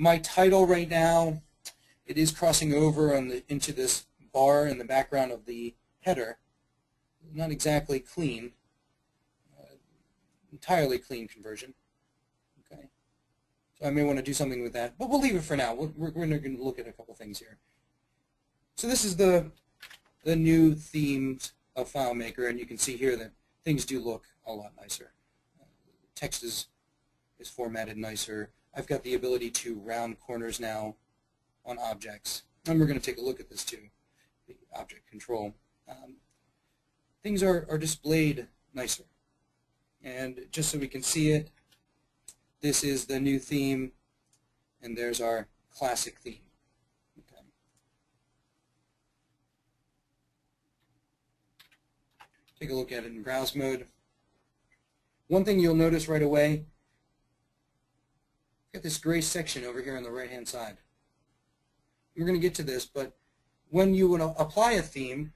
My title right now, it is crossing over into this bar in the background of the header. Not exactly clean, entirely clean conversion. Okay, so I may want to do something with that, but we'll leave it for now. We're going to look at a couple things here. So this is the new themes of FileMaker, and you can see here that things do look a lot nicer. Text is formatted nicer. I've got the ability to round corners now on objects, and we're going to take a look at this too, the object control. Things are displayed nicer. And just so we can see it, this is the new theme, and there's our classic theme. Okay. Take a look at it in browse mode. One thing you'll notice right away, got this gray section over here on the right-hand side. We're going to get to this, but when you want to apply a theme,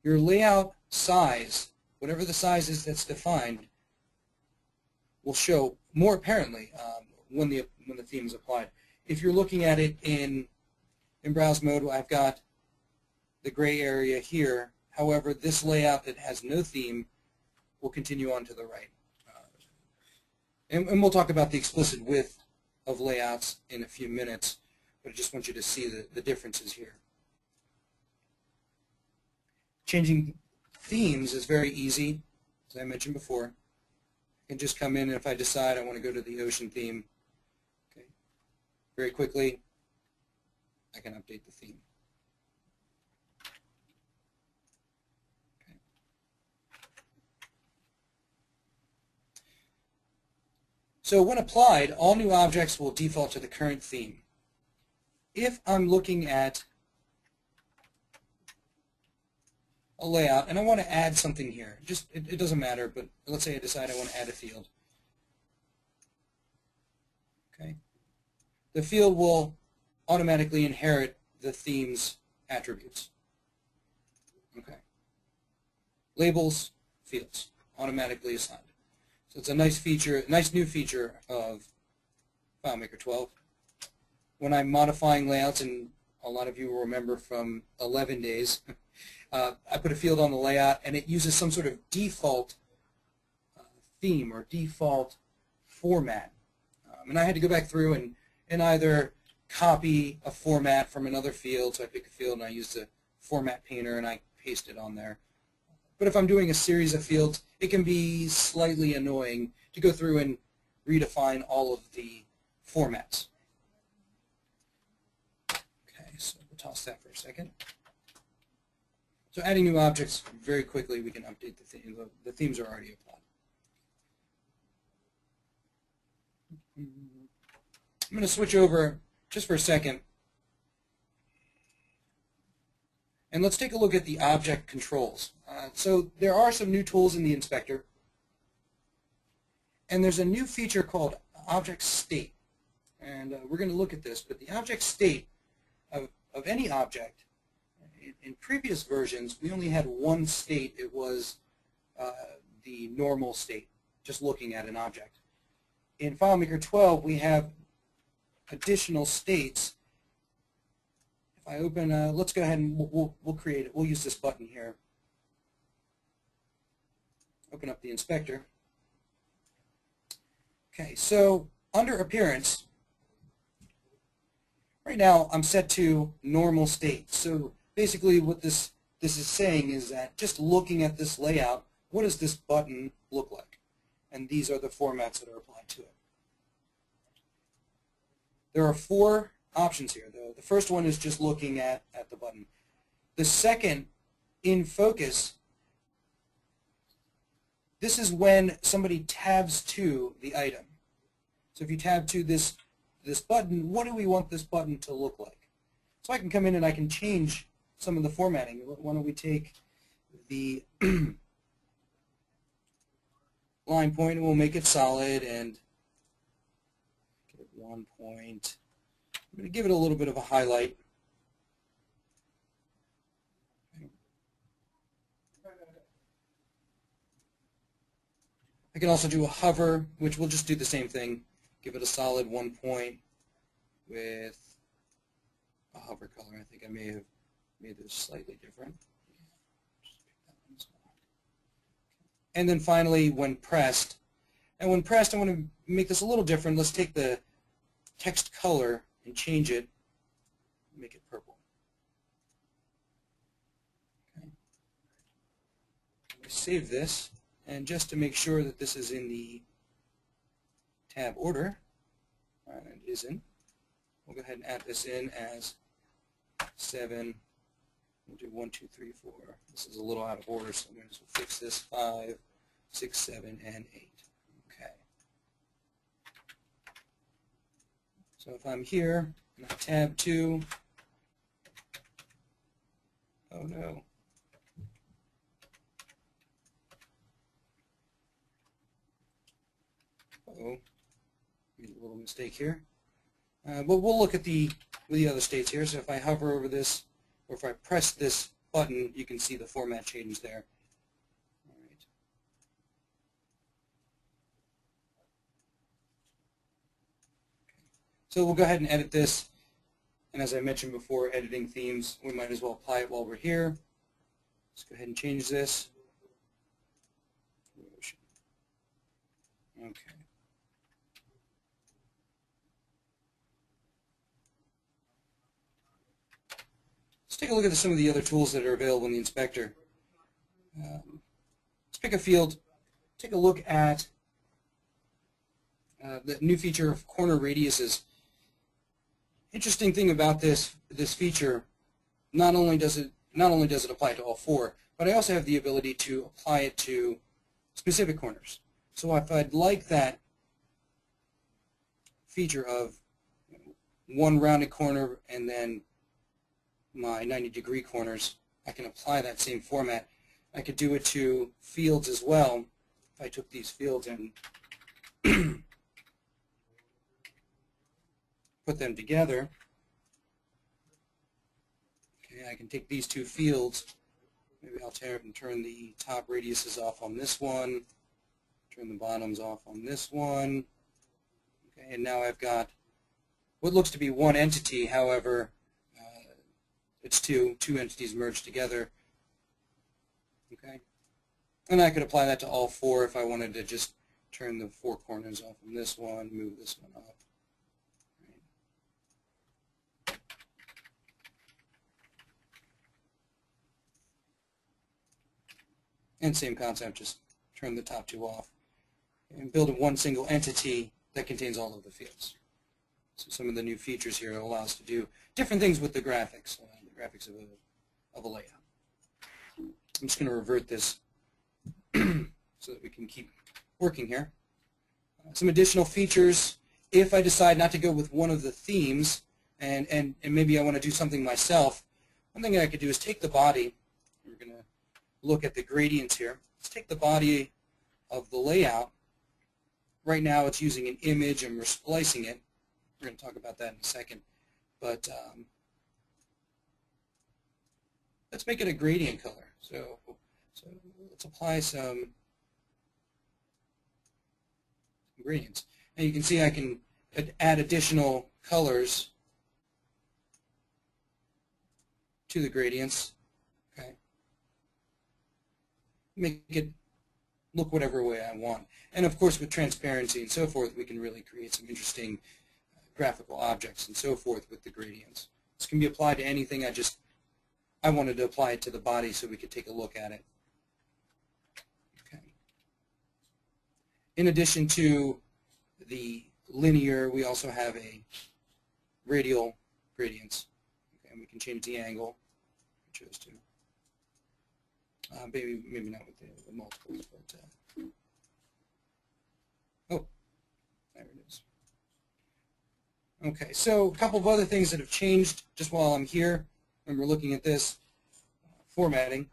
your layout size, whatever the size is that's defined, will show more apparently when the theme is applied. If you're looking at it in browse mode, I've got the gray area here. However, this layout that has no theme will continue on to the right. And we'll talk about the explicit width of layouts in a few minutes, but I just want you to see the differences here. Changing themes is very easy, as I mentioned before. I can just come in, and if I decide I want to go to the ocean theme, okay, very quickly, I can update the theme. Okay. So when applied, all new objects will default to the current theme. If I'm looking at a layout, and I want to add something here. It doesn't matter, but let's say I decide I want to add a field. Okay, the field will automatically inherit the theme's attributes. Okay, labels, fields, automatically assigned. So it's a nice feature, nice new feature of FileMaker 12. When I'm modifying layouts, and a lot of you will remember from 11 days. I put a field on the layout, and it uses some sort of default theme or default format. And I had to go back through and either copy a format from another field, so I pick a field and I use the format painter and I paste it on there. But if I'm doing a series of fields, it can be slightly annoying to go through and redefine all of the formats. Okay, so we'll toss that for a second. So adding new objects, very quickly we can update the theme. The themes are already applied. I'm going to switch over just for a second. And let's take a look at the object controls. So there are some new tools in the inspector. And there's a new feature called object state. And we're going to look at this. But the object state of any object, in previous versions, we only had one state. It was the normal state, just looking at an object. In FileMaker 12, we have additional states. If I open, let's go ahead and we'll create it. We'll use this button here. Open up the inspector. Okay, so under appearance, right now I'm set to normal state. So basically what this is saying is that just looking at this layout, what does this button look like? And these are the formats that are applied to it. There are 4 options here, though. The first one is just looking at the button. The second, in focus, this is when somebody tabs to the item. So if you tab to this button, what do we want this button to look like? So I can come in and I can change some of the formatting. Why don't we take the line point and we'll make it solid and give it 1 point. I'm going to give it a little bit of a highlight. I can also do a hover, which will just do the same thing. give it a solid 1 point with a hover color. I think I may have made this slightly different. And then finally, when pressed, I want to make this a little different. Let's take the text color and change it, make it purple. Okay. Save this, and just to make sure that this is in the tab order, and it isn't, we'll go ahead and add this in as 7. We'll do 1, 2, 3, 4. This is a little out of order, so I'm going to fix this. 5, 6, 7, and 8. Okay. So if I'm here, and I tab 2, oh no. Uh-oh, made a little mistake here. But we'll look at the other states here. So if I hover over this, or if I press this button, you can see the format change there. All right. So we'll go ahead and edit this. And as I mentioned before, editing themes, we might as well apply it while we're here. Let's go ahead and change this. Okay. Let's take a look at some of the other tools that are available in the inspector. Let's pick a field, take a look at the new feature of corner radiuses. Interesting thing about this feature, not only does it apply to all 4, but I also have the ability to apply it to specific corners. So if I'd like that feature of one rounded corner and then my 90-degree corners, I can apply that same format. I could do it to fields as well. If I took these fields and put them together, okay, I can take these 2 fields. Maybe I'll turn the top radiuses off on this one, turn the bottoms off on this one. Okay, and now I've got what looks to be one entity. However, it's two entities merged together. Okay, and I could apply that to all 4 if I wanted to just turn the 4 corners off on this one, move this one up. Right. And same concept, just turn the top 2 off and build one single entity that contains all of the fields. So some of the new features here allow us to do different things with the graphics of a layout. I'm just going to revert this so that we can keep working here. Some additional features, if I decide not to go with one of the themes and maybe I want to do something myself, one thing I could do is take the body. We're going to look at the gradients here. Let's take the body of the layout. Right now it's using an image and we're splicing it. We're going to talk about that in a second. But let's make it a gradient color. So let's apply some gradients. And you can see I can add additional colors to the gradients. Okay. Make it look whatever way I want. And of course with transparency and so forth, we can really create some interesting graphical objects and so forth with the gradients. This can be applied to anything. I wanted to apply it to the body so we could take a look at it. Okay. In addition to the linear, we also have a radial gradients. Okay, and we can change the angle. I chose to. Maybe not with the multiples, but oh, there it is. Okay, so a couple of other things that have changed just while I'm here when we're looking at this formatting.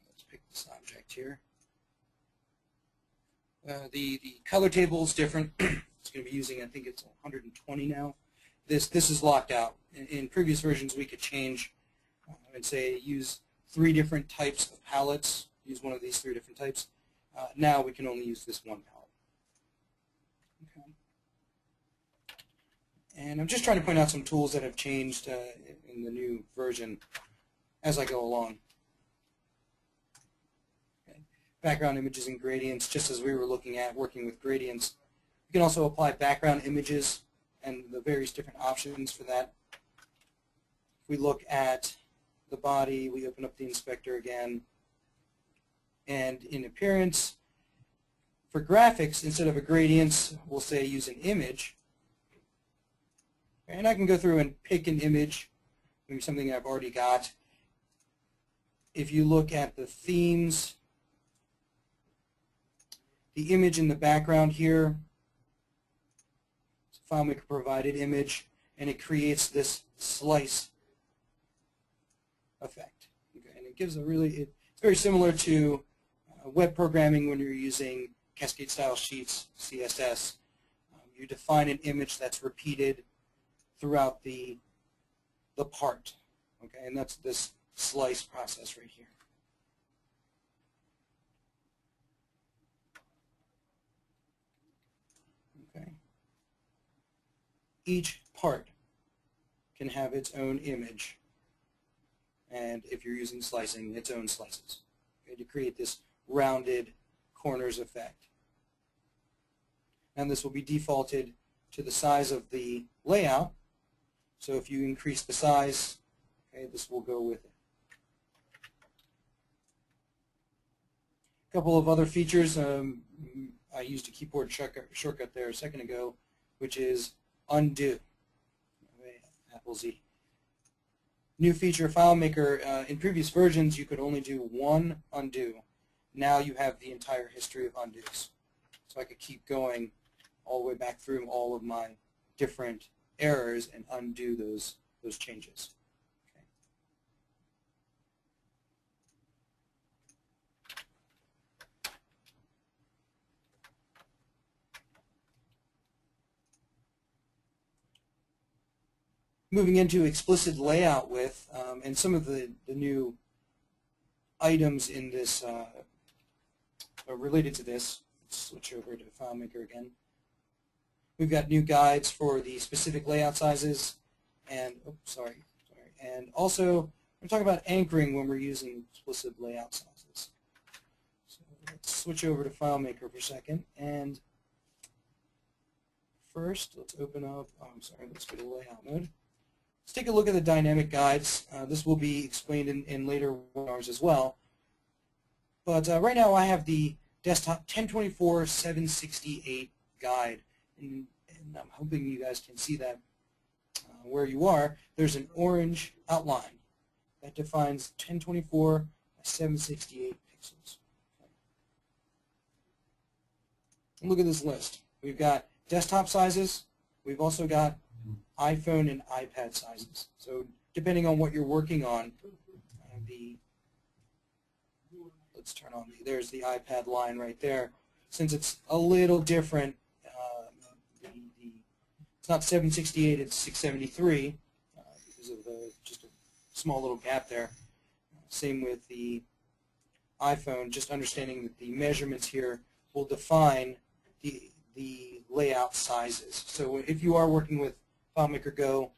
Let's pick this object here. The color table is different. It's going to be using, I think it's 120 now. This is locked out. In previous versions, we could change and say use 3 different types of palettes use one of these 3 different types. Now we can only use this one palette. Okay. And I'm just trying to point out some tools that have changed in the new version as I go along. Okay. Background images and gradients, just as we were looking at working with gradients. You can also apply background images and the various different options for that. If we look at the body, we open up the inspector again. And in appearance, for graphics, instead of a gradient, we'll say use an image. And I can go through and pick an image, maybe something I've already got. If you look at the themes, the image in the background here, it's a FileMaker provided image, and it creates this slice effect. Okay, and it gives a really, it's very similar to web programming when you're using cascade style sheets, CSS. You define an image that's repeated throughout the part, okay, and that's this slice process right here. Okay. Each part can have its own image, and if you're using slicing, its own slices, okay, to create this rounded corners effect. And this will be defaulted to the size of the layout. So if you increase the size, okay, this will go with it. A couple of other features. I used a keyboard shortcut there a second ago, which is undo. Okay, Apple Z. New feature, FileMaker. In previous versions, you could only do one undo. Now you have the entire history of undos. So I could keep going all the way back through all of my different errors and undo those changes. Okay. Moving into explicit layout width, and some of the new items in this are related to this. Let's switch over to FileMaker again. We've got new guides for the specific layout sizes, and and also we're talking about anchoring when we're using explicit layout sizes. So let's switch over to FileMaker for a second, and first let's open up. Let's go to layout mode. Let's take a look at the dynamic guides. This will be explained in later webinars as well. But right now I have the desktop 1024-768 guide. And I'm hoping you guys can see that where you are. There's an orange outline that defines 1024 by 768 pixels. Okay. And look at this list. We've got desktop sizes. We've also got iPhone and iPad sizes. So depending on what you're working on, let's turn on there's the iPad line right there. Since it's a little different, it's not 768, it's 673 because of just a small little gap there. Same with the iPhone, just understanding that the measurements here will define the layout sizes. So if you are working with FileMaker Go,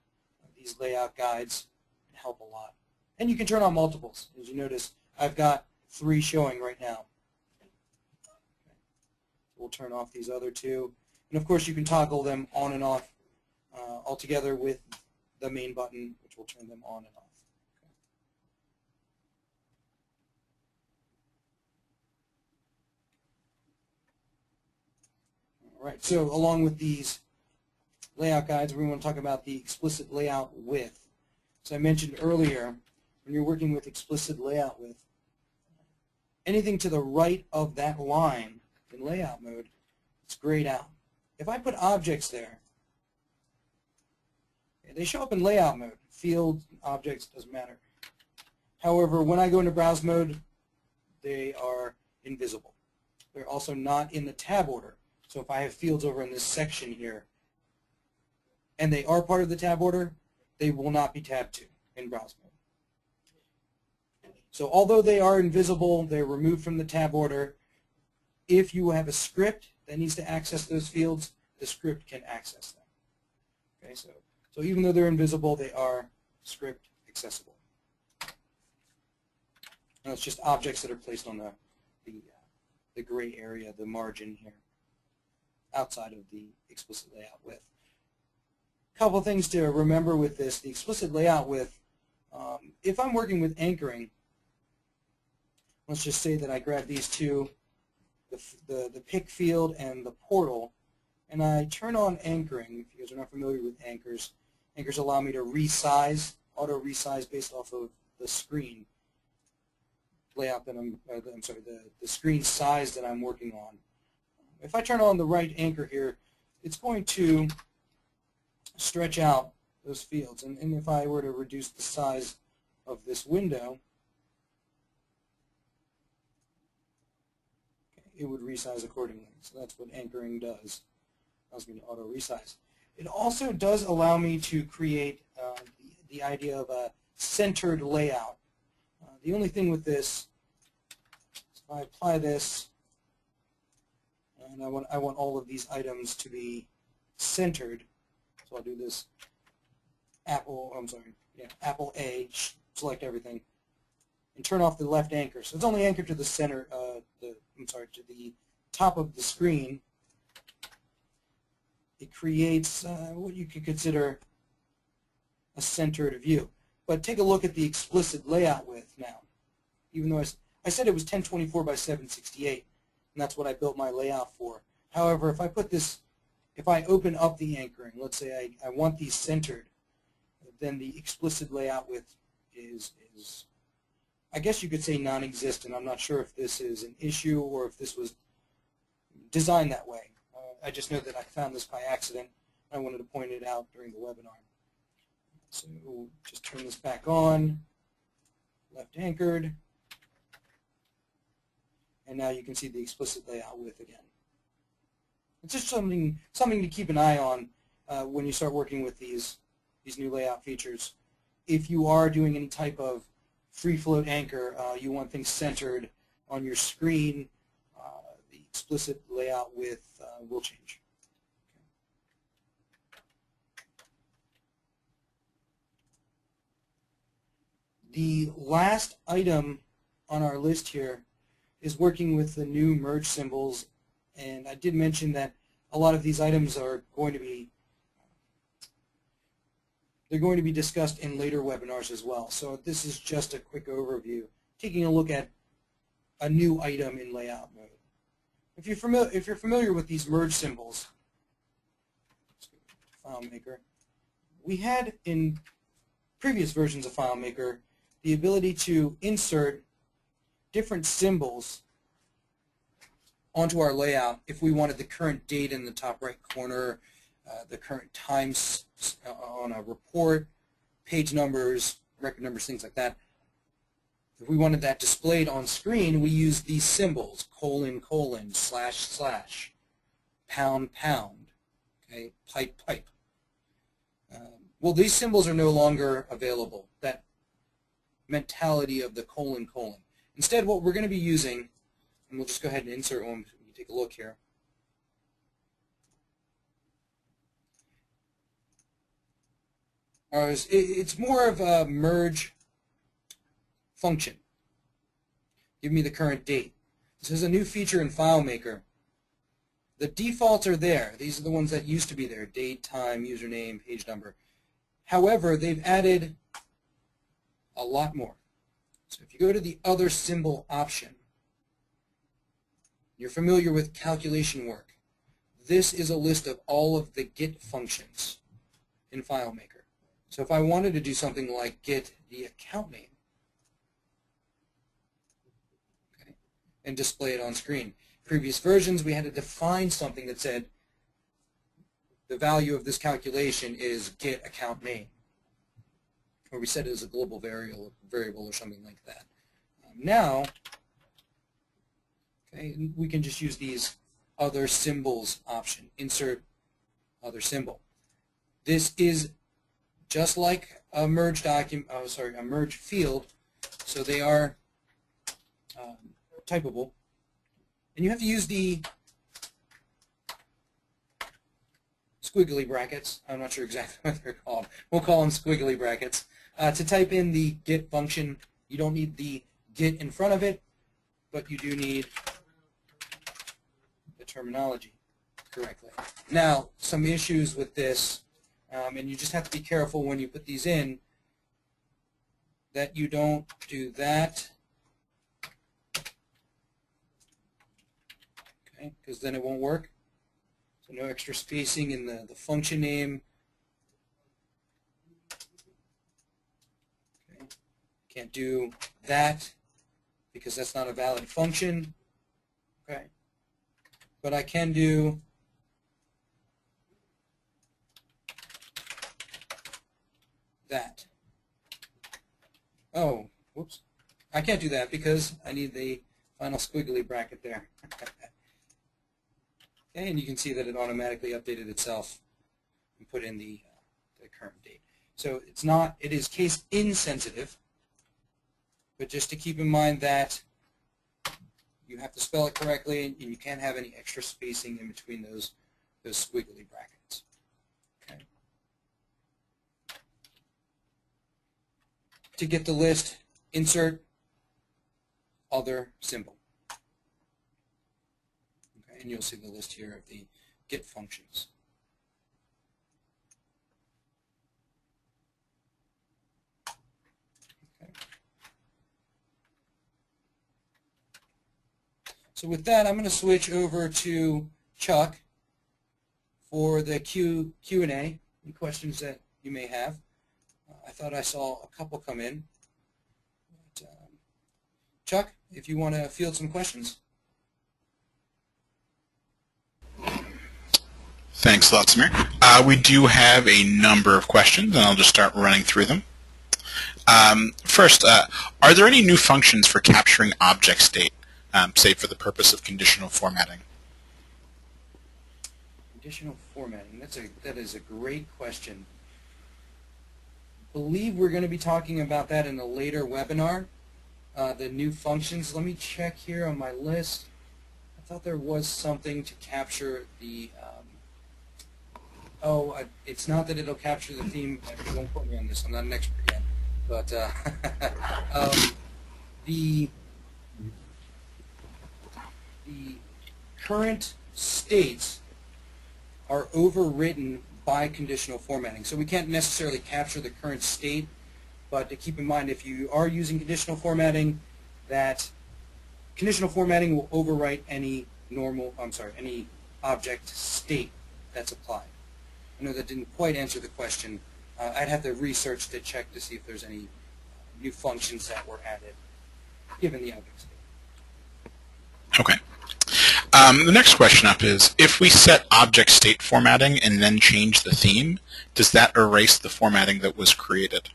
these layout guides help a lot. And you can turn on multiples. As you notice, I've got 3 showing right now. We'll turn off these other 2. And of course you can toggle them on and off altogether with the main button, which will turn them on and off. Okay. All right, so along with these layout guides, we want to talk about the explicit layout width. So I mentioned earlier, when you're working with explicit layout width, anything to the right of that line in layout mode, it's grayed out. If I put objects there, they show up in layout mode. Field, objects, doesn't matter. However, when I go into browse mode, they are invisible. They're also not in the tab order. So if I have fields over in this section here, and they are part of the tab order, they will not be tabbed to in browse mode. So although they are invisible, they're removed from the tab order. If you have a script that needs to access those fields, the script can access them. Okay, so even though they're invisible, they are script accessible. And it's just objects that are placed on the gray area, the margin here, outside of the explicit layout width. A couple of things to remember with this: the explicit layout width. If I'm working with anchoring, let's just say that I grab these two, the pick field and the portal, and I turn on anchoring. If you guys are not familiar with anchors, anchors allow me to resize, auto resize based off of the screen layout that the screen size that I'm working on. If I turn on the right anchor here, it's going to stretch out those fields. And if I were to reduce the size of this window, it would resize accordingly. So that's what anchoring does. It allows me to auto resize. It also does allow me to create the idea of a centered layout. The only thing with this is if I apply this, and I want all of these items to be centered. So I'll do this Apple A, select everything, and turn off the left anchor. So it's only anchored to the center, to the top of the screen. It creates what you could consider a centered view. But take a look at the explicit layout width now. Even though I said it was 1024 by 768, and that's what I built my layout for. However, if I put this, if I open up the anchoring, let's say I want these centered, then the explicit layout width is I guess you could say non-existent. I'm not sure if this is an issue or if this was designed that way. I just know that I found this by accident. I wanted to point it out during the webinar. So just turn this back on, left anchored, and now you can see the explicit layout width again. It's just something to keep an eye on when you start working with these new layout features. If you are doing any type of free float anchor, you want things centered on your screen, the explicit layout width will change. The last item on our list here is working with the new merge symbols, and I did mention that a lot of these items are going to be discussed in later webinars as well. So this is just a quick overview, taking a look at a new item in layout mode. If you're familiar with these merge symbols, FileMaker, we had in previous versions of FileMaker the ability to insert different symbols onto our layout if we wanted the current date in the top right corner, the current times on a report, page numbers, record numbers, things like that. If we wanted that displayed on screen, we use these symbols, : // pound, okay, pipe. Well, these symbols are no longer available, that mentality of the : . Instead, what we're going to be using, and we'll just go ahead and insert one, you take a look here. It's more of a merge function. Give me the current date. This is a new feature in FileMaker. The defaults are there. These are the ones that used to be there: date, time, username, page number. However, they've added a lot more. So if you go to the other symbol option, you're familiar with calculation work. This is a list of all of the get functions in FileMaker. So if I wanted to do something like get the account name, okay, and display it on screen. Previous versions, we had to define something that said the value of this calculation is get account name, or we set it as a global variable or something like that. Now, okay, we can just use these other symbols option, insert other symbol. This is just like a merge document, a merge field, so they are typable. And you have to use the squiggly brackets. I'm not sure exactly what they're called. We'll call them squiggly brackets. To type in the get function, you don't need the get in front of it, but you do need the terminology correctly. Now, some issues with this, and you just have to be careful when you put these in, that you don't do that. Okay, because then it won't work. So no extra spacing in the function name. Okay. Can't do that because that's not a valid function. Okay. But I can do that. Oh, whoops. I can't do that because I need the final squiggly bracket there. Okay, and you can see that it automatically updated itself and put in the current date. So it is case insensitive, but just to keep in mind that you have to spell it correctly and you can't have any extra spacing in between those squiggly brackets. Okay. To get the list, insert other symbol. Okay, and you'll see the list here of the get functions. Okay. So with that, I'm going to switch over to Chuck for the Q&A and questions that you may have. I thought I saw a couple come in. But, Chuck, if you want to field some questions. Thanks a lot, Samir. We do have a number of questions, and I'll just start running through them. First, are there any new functions for capturing object state, say for the purpose of conditional formatting? Conditional formatting, that is a great question. I believe we're going to be talking about that in a later webinar, the new functions. Let me check here on my list. I thought there was something to capture the, it's not that it'll capture the theme. Don't quote me on this, I'm not an expert yet. But the current states are overwritten by conditional formatting. So we can't necessarily capture the current state, but to keep in mind, if you are using conditional formatting, that conditional formatting will overwrite any any object state that's applied. I know that didn't quite answer the question. I'd have to research to check to see if there's any new functions that were added given the object state. Okay. The next question up is, if we set object state formatting and then change the theme, does that erase the formatting that was created?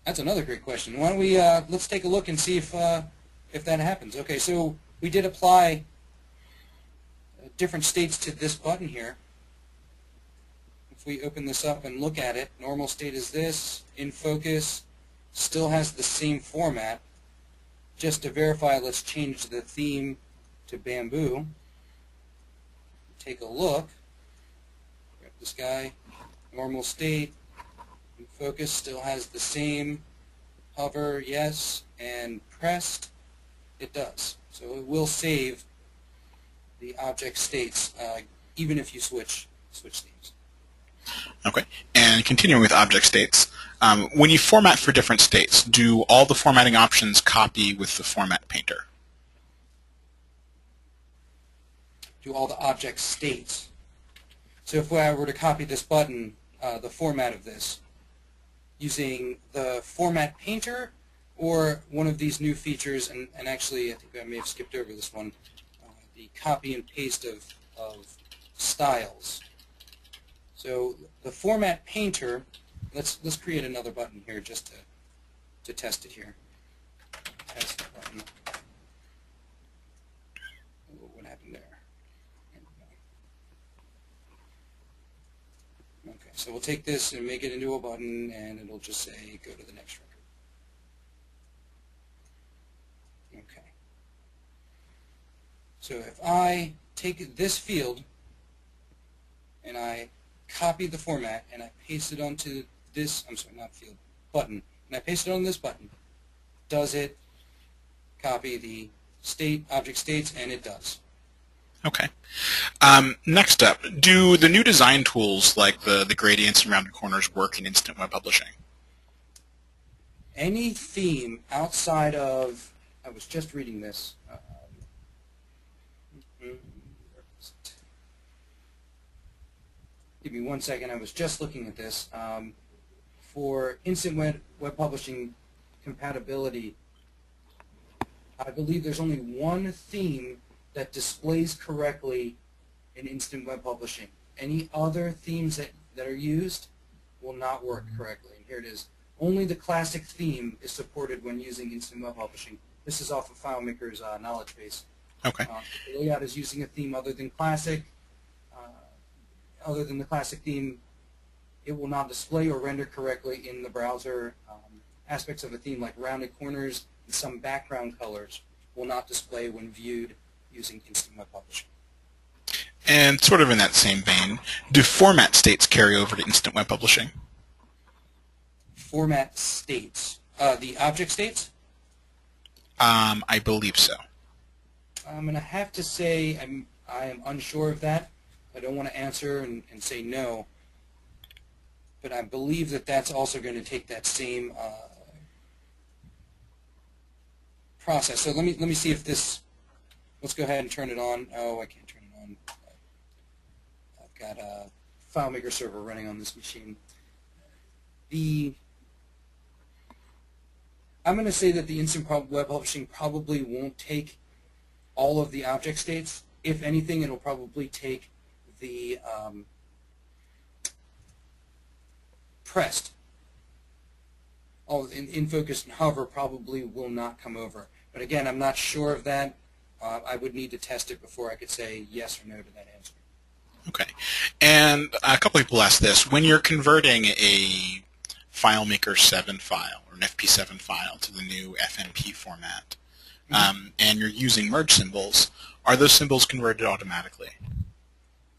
That's another great question. Why don't we let's take a look and see if that happens. Okay, so we did apply different states to this button here. If we open this up and look at it, normal state is this, in focus, still has the same format. Just to verify, let's change the theme to bamboo. Take a look. Grab this guy, normal state, in focus, still has the same. Hover, yes, and pressed, it does. So it will save the object states even if you switch themes. Okay, and continuing with object states, when you format for different states, do all the formatting options copy with the format painter? Do all the object states. So if I were to copy this button, the format of this, using the format painter or one of these new features, and actually I think I may have skipped over this one, the copy and paste of styles. So the format painter, let's create another button here just to test it here. Test button. Oh, what happened there? Okay, so we'll take this and make it into a button, and it'll just say go to the next record. So if I take this field and I copy the format and I paste it onto this, I'm sorry, not field, button, and I paste it on this button, does it copy the state, object states? And it does. Okay. Next up, do the new design tools like the gradients and rounded corners work in Instant Web Publishing? Any theme outside of, I was just reading this. Give me 1 second. I was just looking at this. For Instant Web Publishing compatibility, I believe there's only one theme that displays correctly in Instant Web Publishing. Any other themes that are used will not work correctly. And here it is. Only the classic theme is supported when using Instant Web Publishing. This is off of FileMaker's knowledge base. Okay. If the layout is using a theme other than classic, other than the classic theme, it will not display or render correctly in the browser. Aspects of a theme like rounded corners and some background colors will not display when viewed using Instant Web Publishing. And sort of in that same vein, do format states carry over to Instant Web Publishing? Format states. The object states? I believe so. I'm going to have to say I am unsure of that. I don't want to answer and say no. But I believe that that's also going to take that same process. So let me see if this. Let's go ahead and turn it on. Oh, I can't turn it on. I've got a FileMaker server running on this machine. I'm going to say that the Instant Web Publishing probably won't take all of the object states. If anything, it'll probably take the pressed. All in focus and hover probably will not come over. But again, I'm not sure of that. I would need to test it before I could say yes or no to that answer. Okay. And a couple people asked this. When you're converting a FileMaker 7 file or an FP7 file to the new FNP format, and you're using merge symbols, are those symbols converted automatically?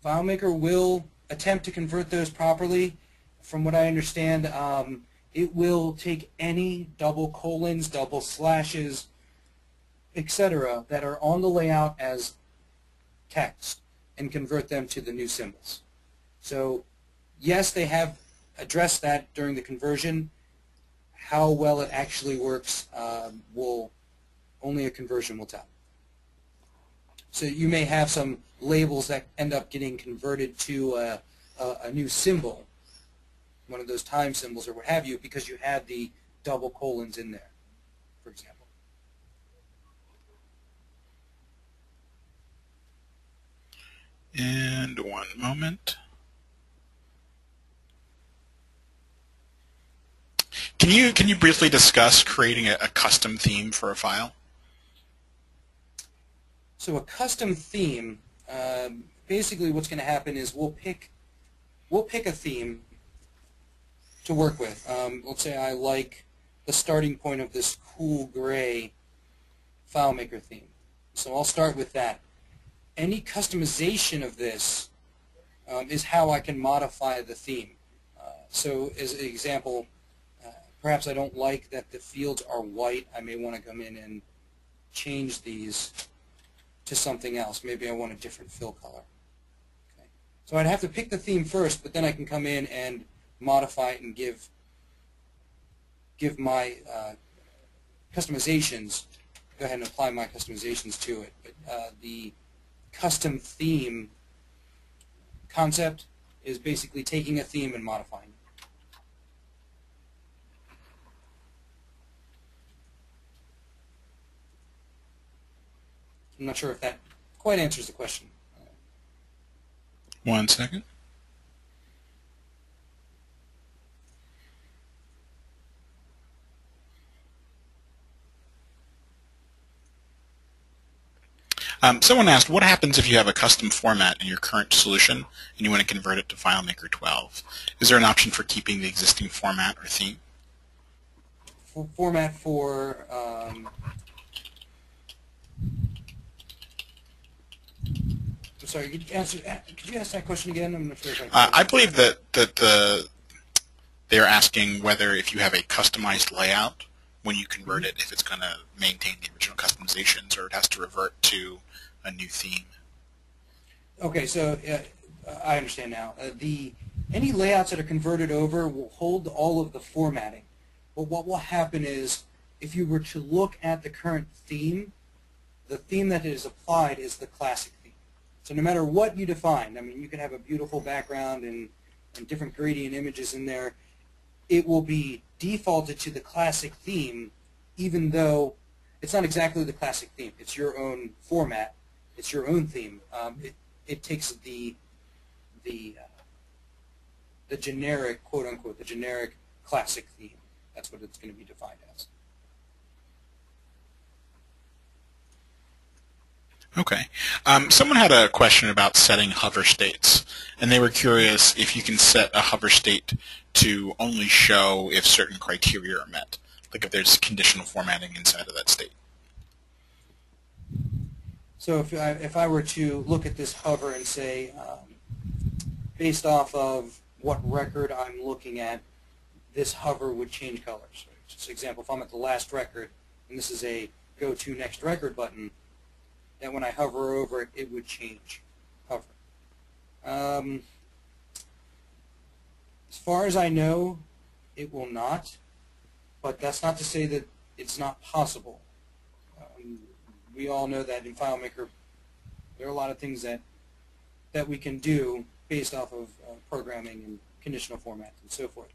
FileMaker will attempt to convert those properly. From what I understand, it will take any double colons, double slashes, etc. that are on the layout as text and convert them to the new symbols. So yes, they have addressed that during the conversion. How well it actually works only a conversion will tell. So you may have some labels that end up getting converted to a new symbol, one of those time symbols or what have you, because you had the double colons in there, for example. And 1 moment. Can you briefly discuss creating a custom theme for a file? So a custom theme, basically what's going to happen is we'll pick a theme to work with. Let's say I like the starting point of this cool gray FileMaker theme. So I'll start with that. Any customization of this is how I can modify the theme. So as an example, perhaps I don't like that the fields are white. I may want to come in and change these to something else. Maybe I want a different fill color. Okay. So I'd have to pick the theme first, but then I can come in and modify it and give my customizations, go ahead and apply my customizations to it. But the custom theme concept is basically taking a theme and modifying it. I'm not sure if that quite answers the question. 1 second. Someone asked, what happens if you have a custom format in your current solution and you want to convert it to FileMaker 12? Is there an option for keeping the existing format or theme? Format for sorry, could you ask that question again? I'm not sure if I believe that they're asking whether if you have a customized layout, when you convert it, if it's going to maintain the original customizations or it has to revert to a new theme. Okay, so I understand now. Any layouts that are converted over will hold all of the formatting. But what will happen is, if you were to look at the current theme, the theme that is applied is the classic theme. So no matter what you define, I mean, you can have a beautiful background and different gradient images in there, it will be defaulted to the classic theme, even though it's not exactly the classic theme. It's your own format. It's your own theme. It takes the generic, quote unquote, the generic classic theme. That's what it's going to be defined as. Okay. Someone had a question about setting hover states, and they were curious if you can set a hover state to only show if certain criteria are met, like if there's conditional formatting inside of that state. So if I were to look at this hover and say, based off of what record I'm looking at, this hover would change colors. Just example, if I'm at the last record, and this is a go to next record button, then when I hover over it, it would change hover. As far as I know, it will not, but that's not to say that it's not possible. We all know that in FileMaker, there are a lot of things that we can do based off of programming and conditional formats and so forth.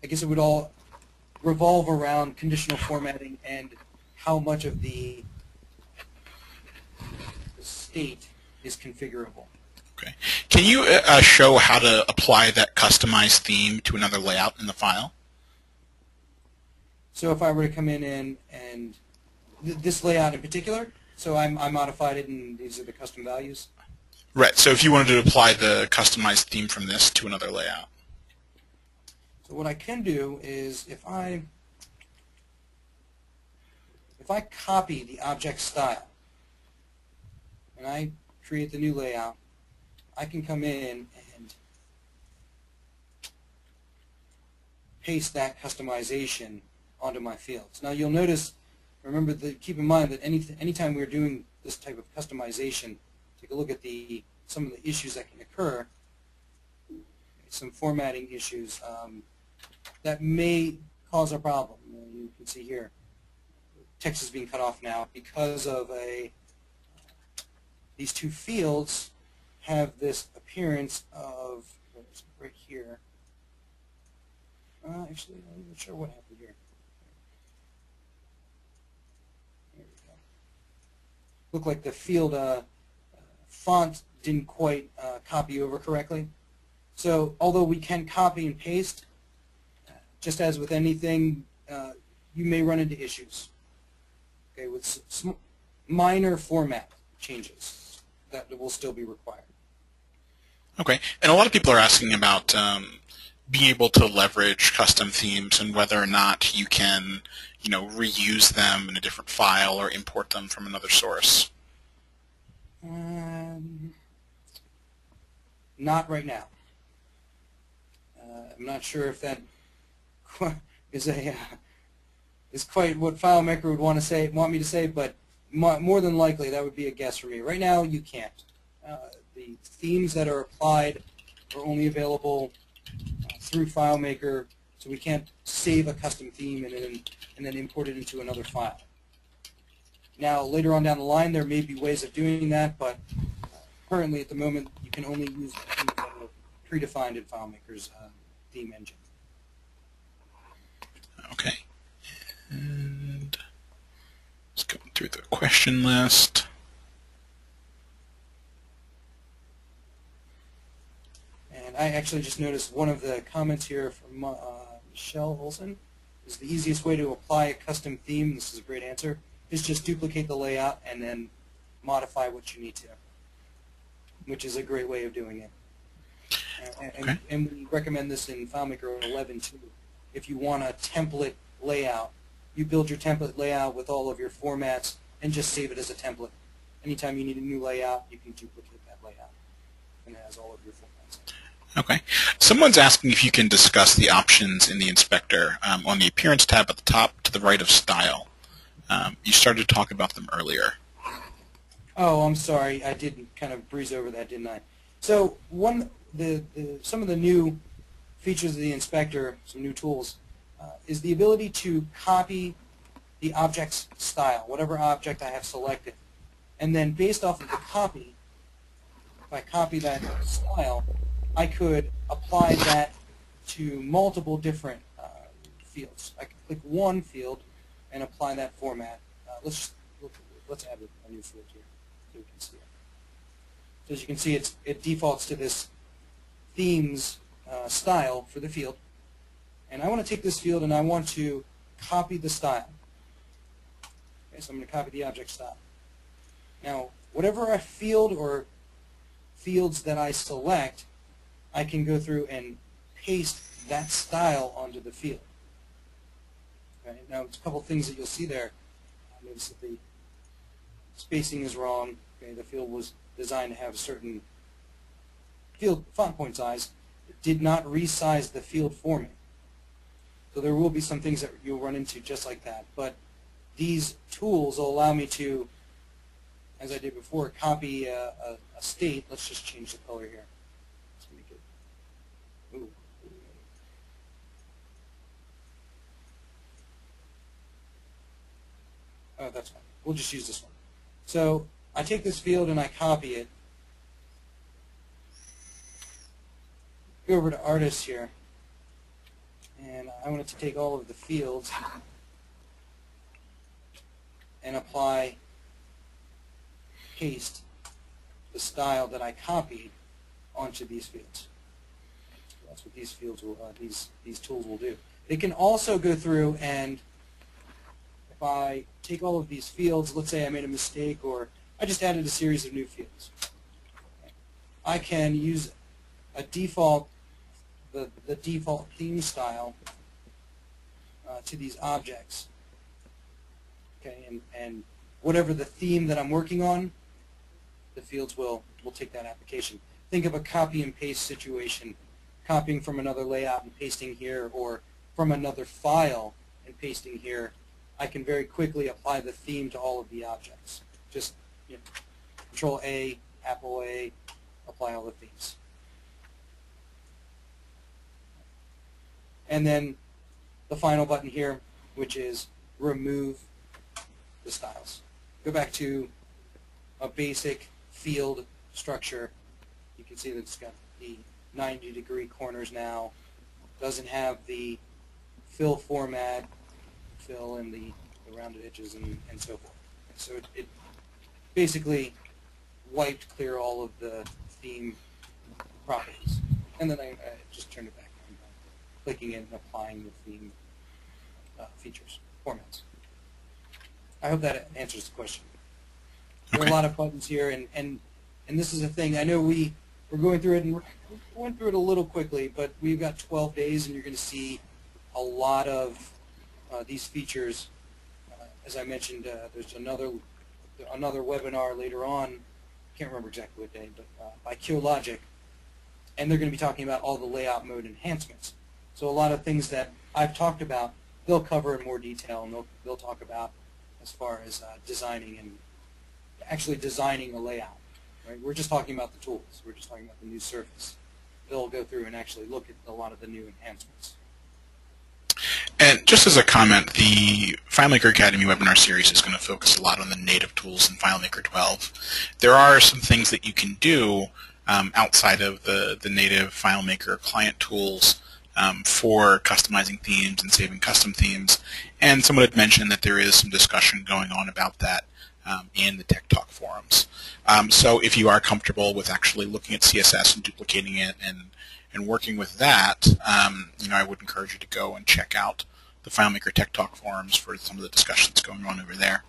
I guess it would all revolve around conditional formatting and how much of the state is configurable. Okay. Can you show how to apply that customized theme to another layout in the file? So if I were to come in and this layout in particular, so I modified it and these are the custom values? Right. So if you wanted to apply the customized theme from this to another layout. So what I can do is if I copy the object style and I create the new layout, I can come in and paste that customization onto my fields. Now you'll notice, remember, keep in mind that anytime we're doing this type of customization, take a look at some of the issues that can occur, some formatting issues that may cause a problem. You can see here, text is being cut off now because of these two fields have this appearance of, right here. Actually, I'm not sure what happened here. There we go. Looked like the field font didn't quite copy over correctly. So although we can copy and paste, just as with anything, you may run into issues. Okay, with minor format changes that will still be required. Okay, and a lot of people are asking about being able to leverage custom themes and whether or not you can, reuse them in a different file or import them from another source. Not right now. I'm not sure if that is quite what FileMaker would want me to say, but more than likely that would be a guess for me. Right now, you can't. The themes that are applied are only available through FileMaker, so we can't save a custom theme and then import it into another file. Now, later on down the line, there may be ways of doing that, but currently, at the moment, you can only use the themes that are predefined in FileMaker's theme engine. Okay. And let's go through the question list. And I actually just noticed one of the comments here from Michelle Olson is the easiest way to apply a custom theme, this is a great answer, is just duplicate the layout and then modify what you need to, which is a great way of doing it. Okay. And we recommend this in FileMaker 11 too. If you want a template layout, you build your template layout with all of your formats and just save it as a template. Anytime you need a new layout, you can duplicate that layout, and it has all of your formats. Okay. Someone's asking if you can discuss the options in the inspector on the Appearance tab at the top to the right of Style. You started to talk about them earlier. Oh, I'm sorry. I did kind of breeze over that, didn't I? So some of the new features of the inspector, some new tools, is the ability to copy the object's style, whatever object I have selected. And then based off of the copy, if I copy that style, I could apply that to multiple different fields. I could click one field and apply that format. Let's add a new field here so we can see it. So as you can see, it defaults to this themes style for the field. And I want to take this field and I want to copy the style. Okay, so I'm going to copy the object style. Now, whatever a field or fields that I select, I can go through and paste that style onto the field. Okay, now, it's a couple things that you'll see there. Notice that the spacing is wrong. Okay, the field was designed to have a certain field font point size. It did not resize the field for me. So there will be some things that you'll run into just like that. But these tools will allow me to, as I did before, copy a state. Let's just change the color here. Let's make it. Ooh. Oh, that's fine. We'll just use this one. So I take this field and I copy it. Go over to Artists here. And I want it to take all of the fields and apply, paste the style that I copied onto these fields. So that's what these fields will, these tools will do. They can also go through and if I take all of these fields, let's say I made a mistake or I just added a series of new fields. I can use a default, the default theme style to these objects. Okay, and whatever the theme that I'm working on, the fields will take that application. Think of a copy and paste situation, copying from another layout and pasting here, or from another file and pasting here. I can very quickly apply the theme to all of the objects. Just Control A, Apple A, apply all the themes. And then the final button here, which is remove the styles. Go back to a basic field structure. You can see that it's got the 90-degree corners now. Doesn't have the fill format, fill and the rounded edges and so forth. So it basically wiped clear all of the theme properties. And then I just turned it back on by clicking it and applying the theme features, formats. I hope that answers the question. There are a lot of buttons here, and this is a thing. I know we're going through it, and we went through it a little quickly, but we've got 12 days, and you're going to see a lot of these features. As I mentioned, there's another webinar later on. I can't remember exactly what day, but by QLogic, and they're going to be talking about all the layout mode enhancements. So a lot of things that I've talked about, they'll cover in more detail, and they'll talk about as far as designing and actually designing a layout. Right? We're just talking about the tools. We're just talking about the new surface. They'll go through and actually look at a lot of the new enhancements. And just as a comment, the FileMaker Academy webinar series is going to focus a lot on the native tools in FileMaker 12. There are some things that you can do outside of the native FileMaker client tools for customizing themes and saving custom themes. And someone had mentioned that there is some discussion going on about that in the Tech Talk forums. So if you are comfortable with actually looking at CSS and duplicating it and working with that, I would encourage you to go and check out the FileMaker Tech Talk forums for some of the discussions going on over there.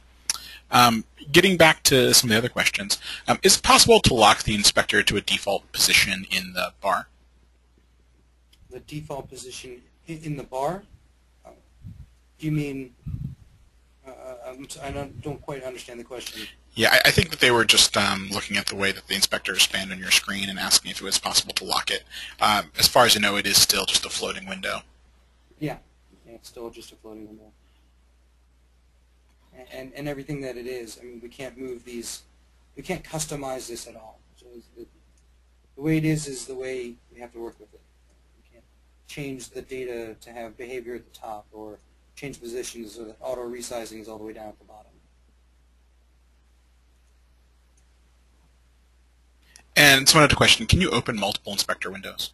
Getting back to some of the other questions, is it possible to lock the inspector to a default position in the bar? The default position in the bar? Do you mean, I don't quite understand the question. Yeah, I think that they were just looking at the way that the inspector expanded on your screen and asking if it was possible to lock it. As far as I know, it is still just a floating window. Yeah, it's still just a floating window. And everything that it is, I mean, we can't move these, we can't customize this at all. So the way it is the way we have to work with it. We can't change the data to have behavior at the top or change positions so that auto resizing is all the way down at the bottom. And someone had a question, can you open multiple inspector windows?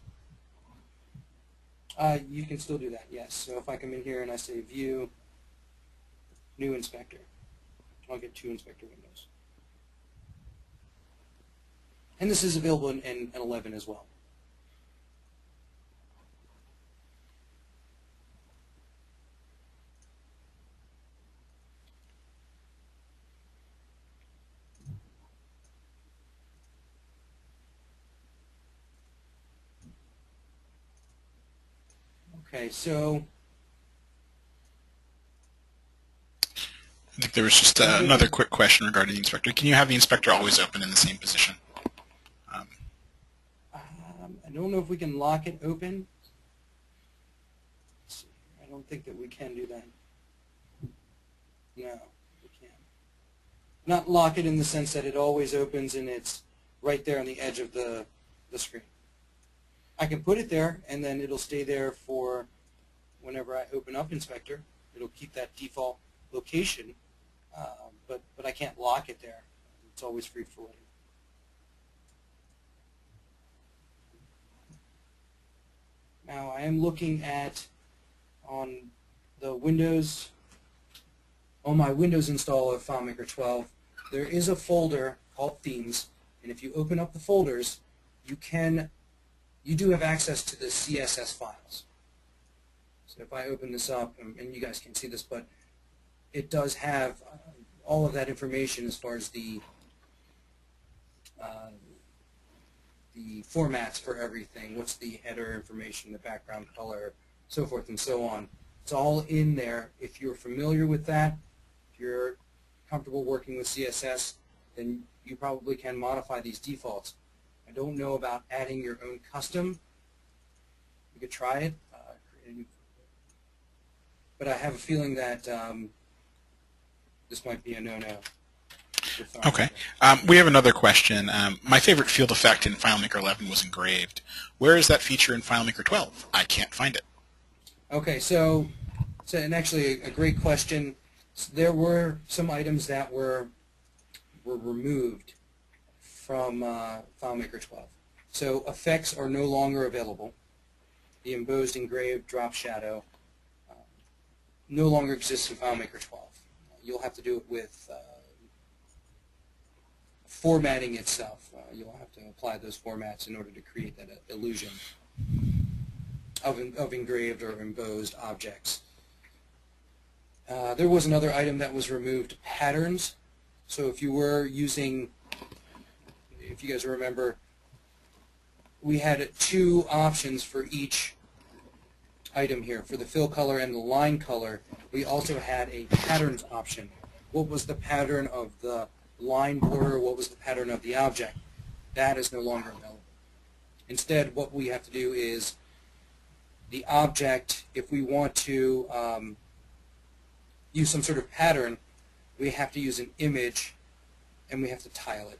You can still do that, yes. So if I come in here and I say View, New Inspector, I'll get 2 inspector windows. And this is available in 11 as well. Okay, so I think there was just another quick question regarding the inspector. Can you have the inspector always open in the same position? I don't know if we can lock it open. Let's see. I don't think that we can do that. No, we can't. Not lock it in the sense that it always opens and it's right there on the edge of the screen. I can put it there and then it'll stay there for whenever I open up Inspector. It'll keep that default location, but I can't lock it there. It's always free floating. Now I am looking at on the Windows, on my Windows install of FileMaker 12, there is a folder called Themes, and if you open up the folders, you do have access to the CSS files. So if I open this up, and you guys can't see this, but it does have all of that information as far as the formats for everything. What's the header information, the background color, so forth and so on. It's all in there. If you're familiar with that, if you're comfortable working with CSS, then you probably can modify these defaults. I don't know about adding your own custom. You could try it, but I have a feeling that this might be a no-no. Okay. We have another question. My favorite field effect in FileMaker 11 was engraved. Where is that feature in FileMaker 12? I can't find it. Okay, so and actually a great question. There were some items that were removed from FileMaker 12. So effects are no longer available. The embossed, engraved, drop shadow no longer exists in FileMaker 12. You'll have to do it with formatting itself. You'll have to apply those formats in order to create that illusion of engraved or embossed objects. There was another item that was removed, patterns. So if you were using, if you guys remember, we had 2 options for each item here. For the fill color and the line color, we also had a patterns option. What was the pattern of the line border? What was the pattern of the object? That is no longer available. Instead, what we have to do is the object, if we want to use some sort of pattern, we have to use an image and we have to tile it.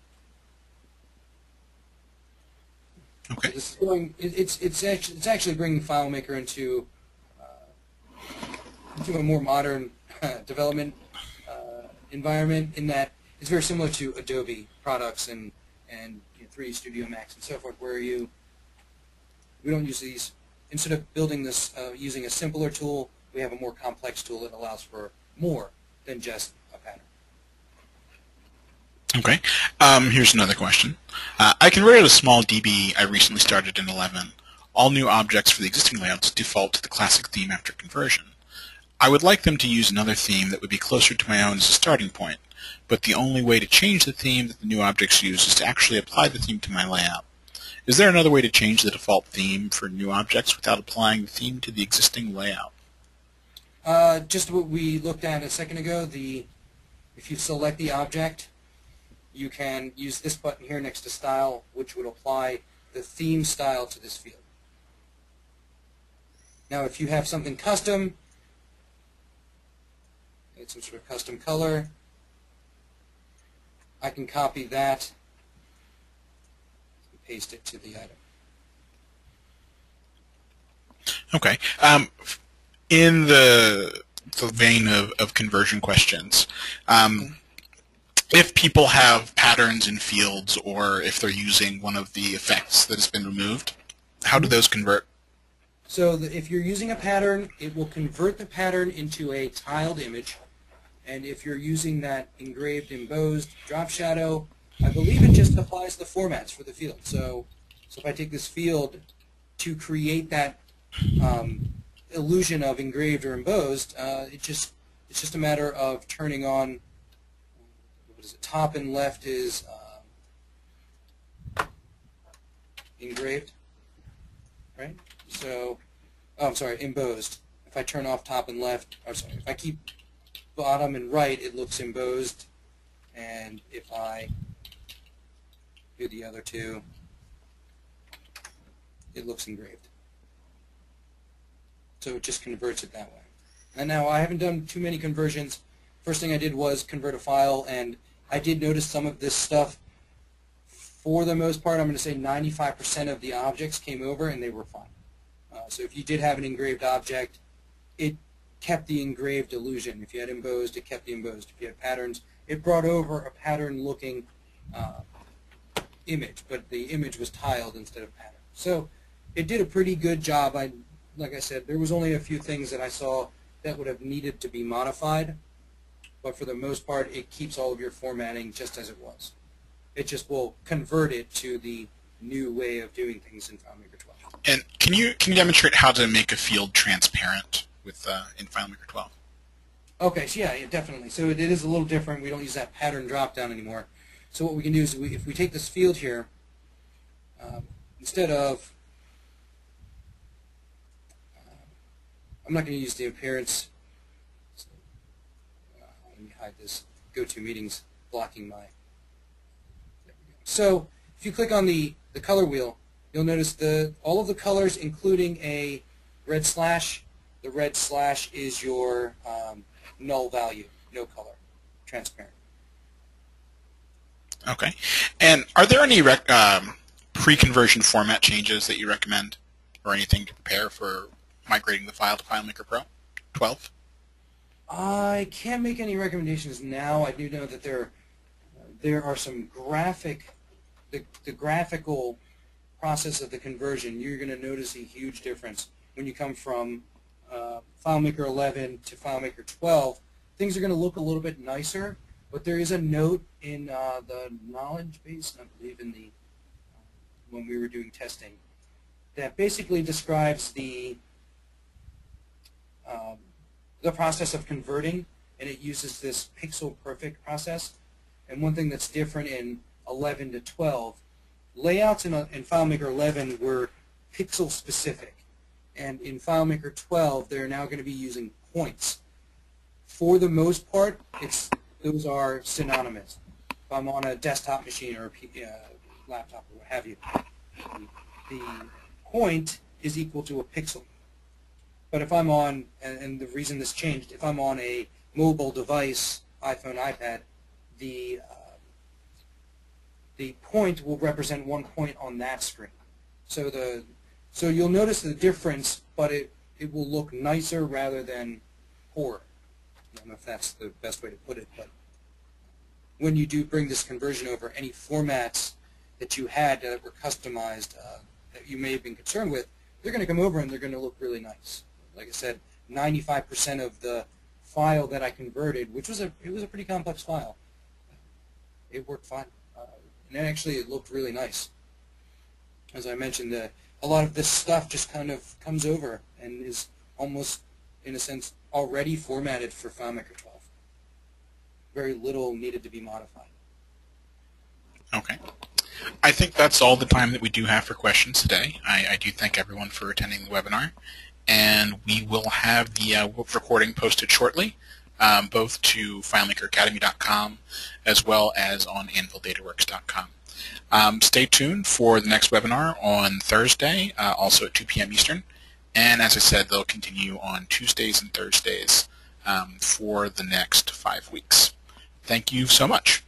Okay. So this is going, it's actually bringing FileMaker into a more modern development environment, in that it's very similar to Adobe products and 3D Studio Max and so forth, where we don't use these. Instead of building this using a simpler tool, we have a more complex tool that allows for more than just a pattern. Okay. Here's another question. I converted a small DB I recently started in 11. All new objects for the existing layouts default to the classic theme after conversion. I would like them to use another theme that would be closer to my own as a starting point, but the only way to change the theme that the new objects use is to actually apply the theme to my layout. Is there another way to change the default theme for new objects without applying the theme to the existing layout? Just what we looked at a second ago, if you select the object you can use this button here next to Style, which would apply the theme style to this field. Now, if you have something custom, some sort of custom color, I can copy that and paste it to the item. Okay. In the vein of conversion questions, if people have patterns in fields, or if they're using one of the effects that has been removed, how do those convert? So if you're using a pattern, it will convert the pattern into a tiled image. And if you're using that engraved, embossed drop shadow, I believe it just applies the formats for the field. So if I take this field to create that illusion of engraved or embossed, it's just a matter of turning on, what is it, top and left is engraved, right? So, oh, I'm sorry, embossed. If I turn off top and left, I'm sorry, if I keep bottom and right, it looks embossed, and if I do the other two, it looks engraved. So it just converts it that way. And now I haven't done too many conversions. First thing I did was convert a file, and I did notice some of this stuff. For the most part, I'm going to say 95% of the objects came over and they were fine. So if you did have an engraved object, it kept the engraved illusion. If you had embossed, it kept the embossed. If you had patterns, it brought over a pattern-looking image, but the image was tiled instead of patterned. So it did a pretty good job. Like I said, there was only a few things that I saw that would have needed to be modified, but for the most part, it keeps all of your formatting just as it was. It just will convert it to the new way of doing things in FileMaker 12. And can you demonstrate how to make a field transparent with in FileMaker 12? Okay, so yeah, definitely. So it is a little different. We don't use that pattern drop-down anymore. So what we can do is, if we take this field here, instead of, I'm not going to use the appearance. So, let me hide this GoToMeetings blocking my. There we go. So if you click on the color wheel, you'll notice all of the colors, including a red slash. The red slash is your null value, no color, transparent. Okay. And are there any pre-conversion format changes that you recommend, or anything to prepare for migrating the file to FileMaker Pro 12? I can't make any recommendations now. I do know that there are some the graphical process of the conversion. You're going to notice a huge difference when you come from FileMaker 11 to FileMaker 12. Things are going to look a little bit nicer, but there is a note in the knowledge base, I believe in the when we were doing testing, that basically describes the process of converting, and it uses this pixel perfect process. And one thing that's different in 11 to 12, layouts in FileMaker 11 were pixel specific, and in FileMaker 12 they're now going to be using points. For the most part, those are synonymous. If I'm on a desktop machine or a laptop or what have you, the point is equal to a pixel. But if I'm on, and the reason this changed, if I'm on a mobile device, iPhone, iPad, the point will represent one point on that screen. So you'll notice the difference, but it will look nicer rather than poorer. I don't know if that's the best way to put it, but when you do bring this conversion over, any formats that you had that were customized that you may have been concerned with, they're going to come over and they're going to look really nice. Like I said, 95% of the file that I converted, which was it was a pretty complex file, it worked fine, and actually it looked really nice. As I mentioned, a lot of this stuff just kind of comes over and is almost, in a sense, already formatted for FileMaker 12. Very little needed to be modified. Okay. I think that's all the time that we do have for questions today. I do thank everyone for attending the webinar, and we will have the recording posted shortly. both to FileMakerAcademy.com as well as on AnvilDataWorks.com. Stay tuned for the next webinar on Thursday, also at 2 p.m. Eastern. And as I said, they'll continue on Tuesdays and Thursdays for the next 5 weeks. Thank you so much.